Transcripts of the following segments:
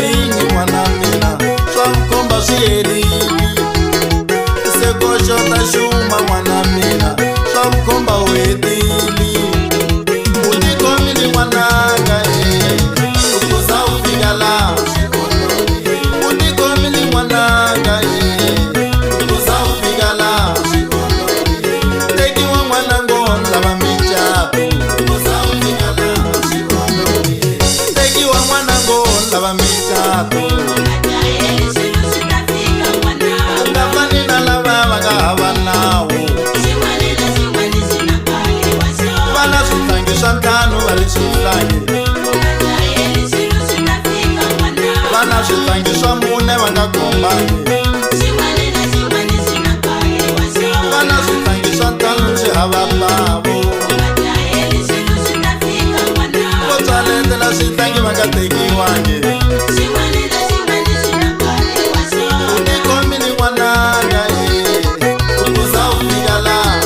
ringi mwana mina swa komba swiyelini sekosho ta xuma mwana mina swa komba wetili utikomili mwananga ukuza ufika la utikomili mwananga ukuza ufika la tekiwa mwanango lava michapu tekiwa mwanango lava michapu ungafanina lava vanga hava nawu vana swihlangi swa ntlhanu va le swihlangi vana swihlangi swa mune va nga kombangi vana swihlangi swa ntlhanu swi hava bavo vo tsaletela swihlangi va nga tekiwangi utikomili n'wananga ukuza ufika laha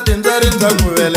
Timza rimza kuvela